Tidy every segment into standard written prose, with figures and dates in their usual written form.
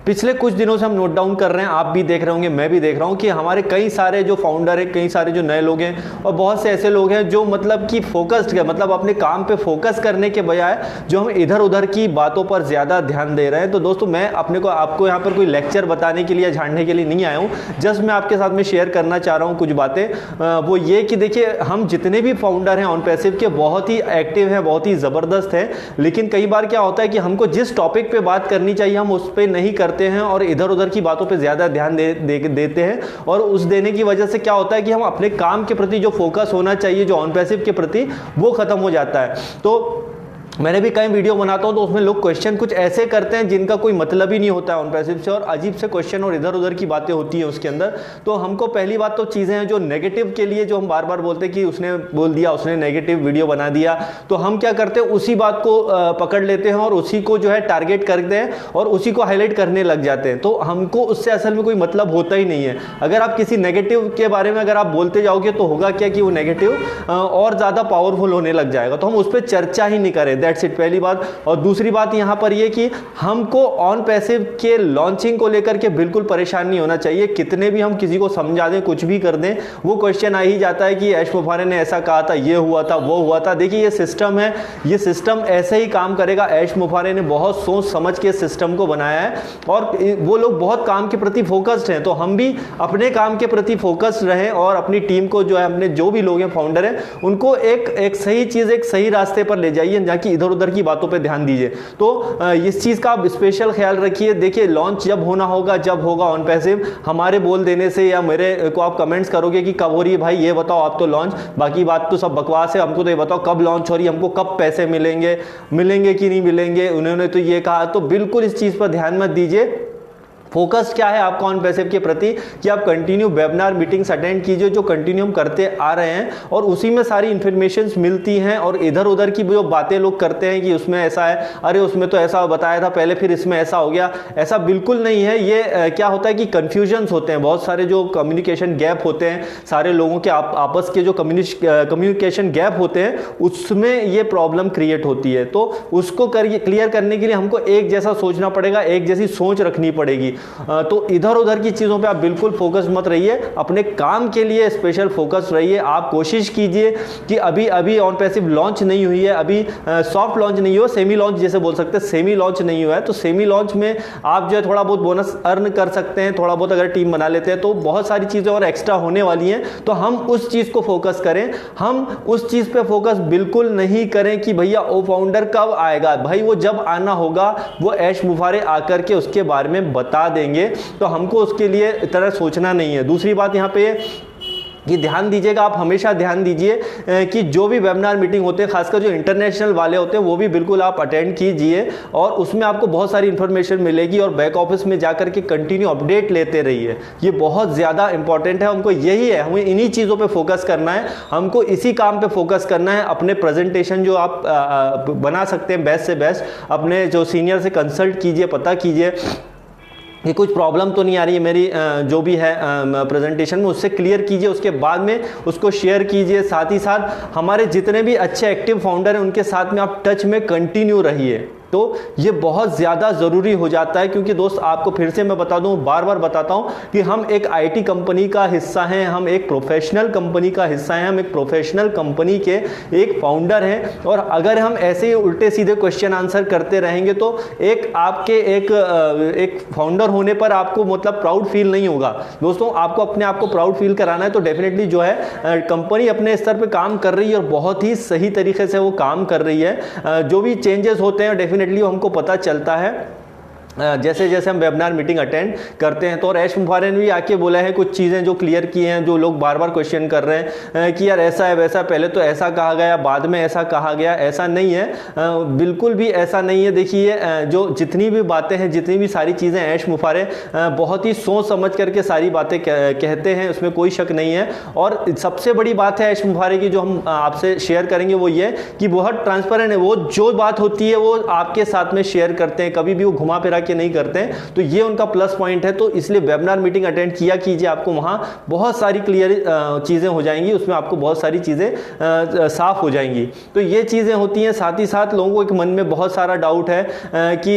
पिछले कुछ दिनों से हम नोट डाउन कर रहे हैं, आप भी देख रहे होंगे, मैं भी देख रहा हूं कि हमारे कई सारे जो फाउंडर हैं, कई सारे जो नए लोग हैं और बहुत से ऐसे लोग हैं जो मतलब कि फोकस्ड है, मतलब अपने काम पे फोकस करने के बजाय जो हम इधर उधर की बातों पर ज़्यादा ध्यान दे रहे हैं। तो दोस्तों मैं आपको यहाँ पर कोई लेक्चर बताने के लिए, झाड़ने के लिए नहीं आया हूँ, जस्ट मैं आपके साथ में शेयर करना चाह रहा हूँ कुछ बातें। वो ये कि देखिए, हम जितने भी फाउंडर हैं OnPassive के, बहुत ही एक्टिव हैं, बहुत ही ज़बरदस्त हैं, लेकिन कई बार क्या होता है कि हमको जिस टॉपिक पे बात करनी चाहिए हम उस पर नहीं करते हैं और इधर उधर की बातों पे ज़्यादा ध्यान देते हैं। और उस देने की वजह से क्या होता है कि हम अपने काम के प्रति जो फोकस होना चाहिए, जो OnPassive के प्रति, वो ख़त्म हो जाता है। तो मैंने भी कई वीडियो बनाता हूं तो उसमें लोग क्वेश्चन कुछ ऐसे करते हैं जिनका कोई मतलब ही नहीं होता है OnPassive से, और अजीब से क्वेश्चन और इधर उधर की बातें होती हैं उसके अंदर। तो हमको पहली बात तो चीज़ें हैं जो नेगेटिव के लिए, जो हम बार बार बोलते हैं कि उसने बोल दिया, उसने नेगेटिव वीडियो बना दिया, तो हम क्या करते हैं, उसी बात को पकड़ लेते हैं और उसी को जो है टारगेट करते हैं और उसी को हाईलाइट करने लग जाते हैं। तो हमको उससे असल में कोई मतलब होता ही नहीं है। अगर आप किसी नेगेटिव के बारे में अगर आप बोलते जाओगे तो होगा क्या कि वो नेगेटिव और ज़्यादा पावरफुल होने लग जाएगा। तो हम उस पर चर्चा ही नहीं करें, दैट्स इट, पहली बात। और दूसरी बात यहां पर ये कि हमको OnPassive के लॉन्चिंग को लेकर के बिल्कुल परेशान नहीं होना चाहिए। कितने भी हम किसी को समझा दें, कुछ भी कर दें, वो क्वेश्चन आ ही जाता है कि ऐश मुफारे ने ऐसा कहा था, ये हुआ था, वो हुआ था। देखिए ये सिस्टम है, ये सिस्टम ऐसे ही काम करेगा। ऐश मुफारे ने बहुत सोच समझ के सिस्टम को बनाया है और वो लोग बहुत काम के प्रति फोकस्ड हैं। तो हम भी अपने काम के प्रति फोकस्ड रहें और अपनी टीम को जो है, अपने जो भी लोग हैं, फाउंडर हैं, उनको एक सही चीज़, एक सही रास्ते पर ले जाइए, जहाँ की इधर उधर की बातों पे ध्यान दीजिए। तो इस चीज का आप स्पेशल ख्याल रखिए। देखिए लॉन्च जब होना होगा, जब होगा OnPassive, हमारे बोल देने से या मेरे को आप कमेंट्स करोगे कि कब हो रही है भाई, ये बताओ आप तो लॉन्च, बाकी बात तो सब बकवास है, हमको तो ये बताओ कब लॉन्च हो रही है, हमको कब पैसे मिलेंगे कि नहीं मिलेंगे, उन्होंने तो ये कहा। तो बिल्कुल इस चीज पर ध्यान मत दीजिए। फोकस क्या है आपका OnPassive के प्रति कि आप कंटिन्यू वेबिनार मीटिंग्स अटेंड कीजिए, जो कंटिन्यू हम करते आ रहे हैं, और उसी में सारी इंफॉर्मेशन मिलती हैं। और इधर उधर की जो बातें लोग करते हैं कि उसमें ऐसा है, अरे उसमें तो ऐसा बताया था पहले, फिर इसमें ऐसा हो गया, ऐसा बिल्कुल नहीं है। ये क्या होता है कि कन्फ्यूजन्स होते हैं, बहुत सारे जो कम्युनिकेशन गैप होते हैं, सारे लोगों के आपस के जो कम्युनिकेशन गैप होते हैं, उसमें ये प्रॉब्लम क्रिएट होती है। तो उसको क्लियर करने के लिए हमको एक जैसा सोचना पड़ेगा, एक जैसी सोच रखनी पड़ेगी। तो इधर उधर की चीजों पे आप बिल्कुल फोकस मत रहिए, अपने काम के लिए स्पेशल फोकस रहिए। आप कोशिश कीजिए कि अभी OnPassive लॉन्च नहीं हुई है, अभी सॉफ्ट लॉन्च नहीं हुआ, सेमी लॉन्च जैसे बोल सकते हैं, सेमी लॉन्च नहीं हुआ है, तो सेमी लॉन्च में आप जो है थोड़ा बहुत बोनस अर्न कर सकते हैं, थोड़ा बहुत अगर टीम बना लेते हैं तो बहुत सारी चीजें और एक्स्ट्रा होने वाली हैं। तो हम उस चीज को फोकस करें, हम उस चीज पे फोकस बिल्कुल नहीं करें कि भैया वो फाउंडर कब आएगा। भाई वो जब आना होगा, वो ऐश मुफारे आकर के उसके बारे में बता देंगे, तो हमको उसके लिए इतना सोचना नहीं है। दूसरी बात यहाँ पे कि ध्यान दीजिएगा, आप हमेशा ध्यान दीजिए कि जो भी वेबिनार मीटिंग होते हैं, खासकर जो इंटरनेशनल वाले होते हैं, वो भी बिल्कुल आप अटेंड कीजिए और उसमें आपको बहुत सारी इंफॉर्मेशन मिलेगी। और बैक ऑफिस में जाकर के कंटिन्यू अपडेट लेते रहिए, ये बहुत ज़्यादा इंपॉर्टेंट है। हमको यही है, हमें इन्हीं चीज़ों पे फोकस करना है, हमको इसी काम पे फोकस करना है। अपने प्रेजेंटेशन जो आप बना सकते हैं बेस्ट से बेस्ट, अपने जो सीनियर से कंसल्ट कीजिए, पता कीजिए कि कुछ प्रॉब्लम तो नहीं आ रही है मेरी जो भी है प्रेजेंटेशन में, उससे क्लियर कीजिए, उसके बाद में उसको शेयर कीजिए। साथ ही साथ हमारे जितने भी अच्छे एक्टिव फाउंडर हैं उनके साथ में आप टच में कंटिन्यू रहिए। तो ये बहुत ज़्यादा ज़रूरी हो जाता है, क्योंकि दोस्त आपको फिर से मैं बता दूं, बार बार बताता हूं कि हम एक IT कंपनी का हिस्सा हैं, हम एक प्रोफेशनल कंपनी का हिस्सा हैं, हम एक प्रोफेशनल कंपनी के एक फाउंडर हैं। और अगर हम ऐसे ही उल्टे सीधे क्वेश्चन आंसर करते रहेंगे तो एक आपके एक फाउंडर होने पर आपको मतलब प्राउड फील नहीं होगा। दोस्तों आपको अपने आप को प्राउड फील कराना है तो डेफिनेटली जो है कंपनी अपने स्तर पर काम कर रही है और बहुत ही सही तरीके से वो काम कर रही है। जो भी चेंजेस होते हैं डेफिनेटली हमको पता चलता है जैसे जैसे हम वेबिनार मीटिंग अटेंड करते हैं। तो और ऐश मुफारे ने भी आके बोला है कुछ चीज़ें जो क्लियर की हैं, जो लोग बार बार क्वेश्चन कर रहे हैं कि यार ऐसा है वैसा, पहले तो ऐसा कहा गया, बाद में ऐसा कहा गया। ऐसा नहीं है, बिल्कुल भी ऐसा नहीं है। देखिए जो जितनी भी बातें हैं, जितनी भी सारी चीज़ें, ऐश मुफारे बहुत ही सोच समझ करके सारी बातें कहते हैं, उसमें कोई शक नहीं है। और सबसे बड़ी बात है ऐश मुफारे की जो हम आपसे शेयर करेंगे वो ये कि बहुत ट्रांसपेरेंट है। वो जो बात होती है वो आपके साथ में शेयर करते हैं, कभी भी वो घुमा फिरा जाके नहीं करते हैं, तो ये उनका प्लस पॉइंट है। तो इसलिए वेबिनार मीटिंग अटेंड किया कीजिए, आपको वहाँ बहुत सारी क्लियर चीज़ें हो जाएंगी, उसमें आपको बहुत सारी चीज़ें साफ हो जाएंगी। तो ये चीज़ें होती हैं। साथ ही साथ लोगों को एक मन में बहुत सारा डाउट है कि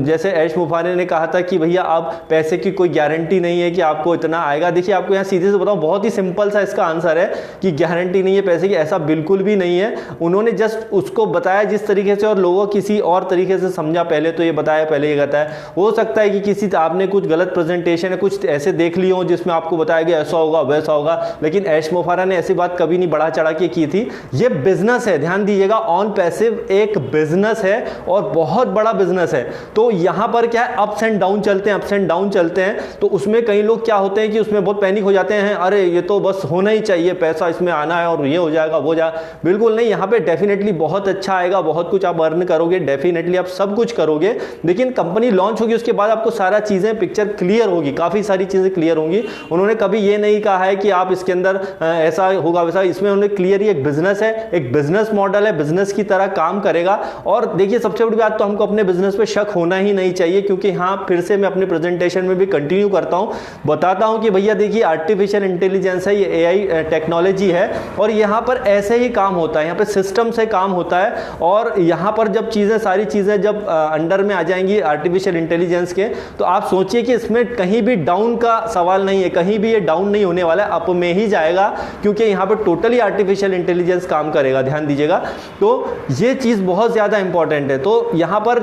जैसे ऐश मुफारे ने कहा था कि भैया आप पैसे की कोई गारंटी नहीं है कि आपको इतना आएगा। देखिए आपको यहाँ सीधे से बताऊँ, बहुत ही सिंपल सा इसका आंसर है कि गारंटी नहीं है पैसे की, ऐसा बिल्कुल भी नहीं है। उन्होंने जस्ट उसको बताया जिस तरीके से, और लोगों किसी और तरीके से समझा, पहले तो ये बताया पहले ये कहता है। हो सकता है कि किसी आपने कुछ गलत प्रेजेंटेशन है, कुछ ऐसे देख लिए हो जिसमें आपको बताया गया ऐसा होगा वैसा होगा, लेकिन ऐश मुफारा ने ऐसी बात कभी नहीं बढ़ा चढ़ा के की थी। ये बिजनेस है, ध्यान दीजिएगा, ऑन पैसिव एक बिजनेस है और बहुत बड़ा बिजनेस है। तो यहां पर क्या है, अप्स एंड डाउन चलते हैं, अप्स एंड डाउन चलते हैं। तो उसमें कई लोग क्या होते हैं कि उसमें बहुत पैनिक हो जाते हैं, अरे ये तो बस होना ही चाहिए, पैसा इसमें आना है और ये हो जाएगा वो जाएगा। बिल्कुल नहीं, यहाँ पे डेफिनेटली बहुत अच्छा आएगा, बहुत कुछ आप अर्न करोगे, डेफिनेटली आप सब कुछ करोगे। लेकिन कंपनी लॉन्च होगी उसके बाद आपको सारा चीजें पिक्चर क्लियर होगी, काफी सारी चीजें क्लियर होंगी। उन्होंने कभी ये नहीं कहा है कि आप इसके अंदर ऐसा होगा वैसा, इसमें उन्होंने क्लियर, एक बिजनेस है, एक बिजनेस मॉडल है, बिजनेस की तरह काम करेगा। और देखिए सबसे बड़ी बात तो हमको अपने बिजनेस पे शक होना ही नहीं चाहिए, क्योंकि हाँ फिर से मैं अपने प्रेजेंटेशन में भी कंटिन्यू करता हूं, बताता हूं कि भैया देखिए आर्टिफिशियल इंटेलिजेंस है, ये एआई टेक्नोलॉजी है और यहां पर ऐसे ही काम होता है, यहां पे सिस्टम से काम होता है। और यहां पर जब चीजें, सारी चीजें जब अंडर में आ जाएंगी आर्टिफिशियल इंटेलिजेंस के, तो आप सोचिए कि इसमें कहीं भी डाउन का सवाल नहीं है, कहीं भी ये डाउन नहीं होने वाला है, अप में ही जाएगा, क्योंकि यहां पर टोटली आर्टिफिशियल इंटेलिजेंस काम करेगा, ध्यान दीजिएगा। तो ये चीज बहुत ज्यादा इंपॉर्टेंट है। तो यहां पर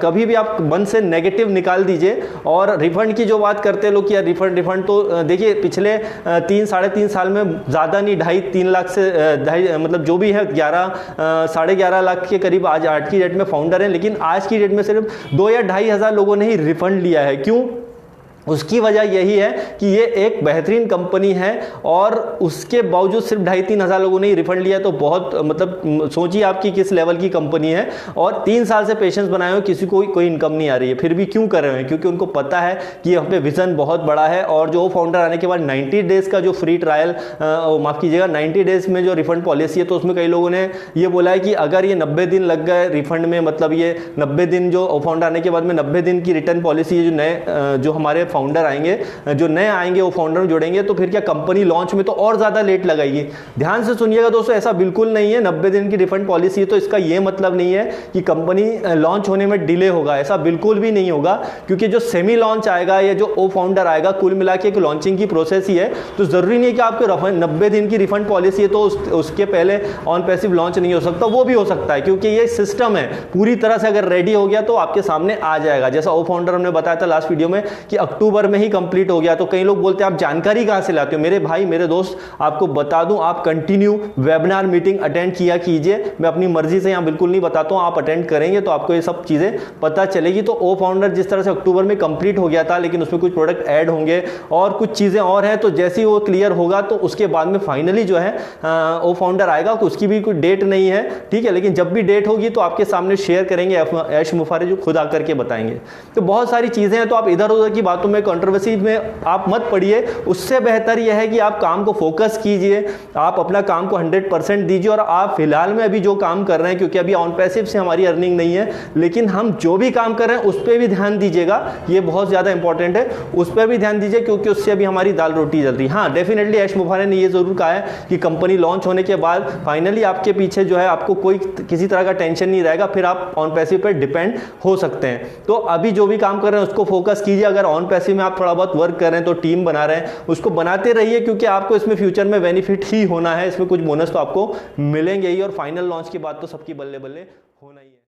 कभी भी आप मन से नेगेटिव निकाल दीजिए। और रिफंड की जो बात करते हैं लोग कि यार रिफंड तो देखिए पिछले 3-3.5 साल में ज्यादा नहीं, 2.5-3 लाख से मतलब जो भी है 11-11.5 लाख के करीब आज की डेट में फाउंडर हैं, लेकिन आज की डेट में सिर्फ 2 या 2.5 हजार लोगों ने ही रिफंड लिया है। क्यों? उसकी वजह यही है कि ये एक बेहतरीन कंपनी है और उसके बावजूद सिर्फ 2.5-3 हजार लोगों ने रिफंड लिया। तो बहुत मतलब सोचिए आपकी किस लेवल की कंपनी है। और 3 साल से पेशेंस बनाए हुए, किसी को कोई इनकम नहीं आ रही है, फिर भी क्यों कर रहे हैं? क्योंकि उनको पता है कि यहाँ पे विजन बहुत बड़ा है। और जो फाउंडर आने के बाद 90 डेज का जो फ्री ट्रायल, माफ कीजिएगा 90 डेज में जो रिफंड पॉलिसी है, तो उसमें कई लोगों ने ये बोला है कि अगर ये 90 दिन लग गए रिफंड में, मतलब ये 90 दिन जो फाउंडर आने के बाद में 90 दिन की रिटर्न पॉलिसी है, जो नए जो हमारे फाउंडर आएंगे, जो नए आएंगे वो फाउंडर जोड़ेंगे, तो फिर क्या कंपनी लॉन्च में तो और ज्यादा लेट लगाएगी। ध्यान से सुनिएगा दोस्तों, ऐसा बिल्कुल नहीं है। 90 दिन की रिफंड पॉलिसी है तो इसका ये मतलब नहीं है कि कंपनी लॉन्च होने में डिले होगा, ऐसा बिल्कुल भी नहीं होगा। क्योंकि जो सेमी लॉन्च आएगा या जो ओ फाउंडर आएगा, कुल मिला के एक लॉन्चिंग की प्रोसेस ही है। तो जरूरी नहीं है कि आपको 90 दिन की रिफंड पॉलिसी है तो उसके पहले ऑन पैसिव लॉन्च नहीं हो सकता, वो भी हो सकता है, क्योंकि ये सिस्टम है पूरी तरह से। अगर रेडी हो गया तो आपके सामने आ जाएगा। जैसा ओ फाउंडर हमने बताया था लास्ट वीडियो में कि अक्टूबर में ही कंप्लीट हो गया। तो कई लोग बोलते हैं आप जानकारी कहां से लाते हो? मेरे भाई, मेरे दोस्त, आपको बता दूं, आप कंटिन्यू वेबिनार मीटिंग अटेंड किया कीजिए। मैं अपनी मर्जी से यहां बिल्कुल नहीं बताता हूं, आप अटेंड करेंगे तो आपको ये सब चीजें पता चलेगी। तो ओ फाउंडर जिस तरह से अक्टूबर में कंप्लीट हो गया था, लेकिन उसमें कुछ प्रोडक्ट ऐड होंगे और कुछ चीजें और हैं, तो जैसे ही वो क्लियर होगा तो उसके बाद में फाइनली जो है ओ फाउंडर आएगा। उसकी भी कोई डेट नहीं है, ठीक है, लेकिन जब भी डेट होगी तो आपके सामने शेयर करेंगे ऐश मुफारे, जो खुद आकर के बताएंगे। तो बहुत सारी चीजें हैं, तो आप इधर उधर की बातों में, कंट्रोवर्सी में आप मत पढ़िए। उससे बेहतर यह है कि आप काम को फोकस कीजिए, आप अपना काम को 100% दीजिए। और आप फिलहाल में अभी जो काम कर रहे हैं, क्योंकि अभी ऑन पैसिव से हमारी अर्निंग नहीं है, लेकिन हम जो भी काम कर रहे हैं उस पर भी ध्यान दीजिएगा, ये बहुत ज्यादा इंपॉर्टेंट है। उस पर भी ध्यान दीजिए, क्योंकि उससे अभी हमारी दाल रोटी जल रही है। हाँ, डेफिनेटली ऐश मुफारे ने ये जरूर कहा है कि कंपनी लॉन्च होने के बाद फाइनली आपके पीछे जो है आपको कोई किसी तरह का टेंशन नहीं रहेगा, फिर आप ऑन पैसिव पर डिपेंड हो सकते हैं। तो अभी जो भी काम कर रहे हैं उसको फोकस कीजिए। अगर ऑन पैसिव में आप थोड़ा बहुत वर्क कर रहे हैं तो टीम बना रहे हैं, उसको बनाते रहिए, क्योंकि आपको इसमें फ्यूचर में बेनिफिट ही होना है। इसमें कुछ बोनस तो आपको मिलेंगे ही, और फाइनल लॉन्च के बाद तो सबकी बल्ले बल्ले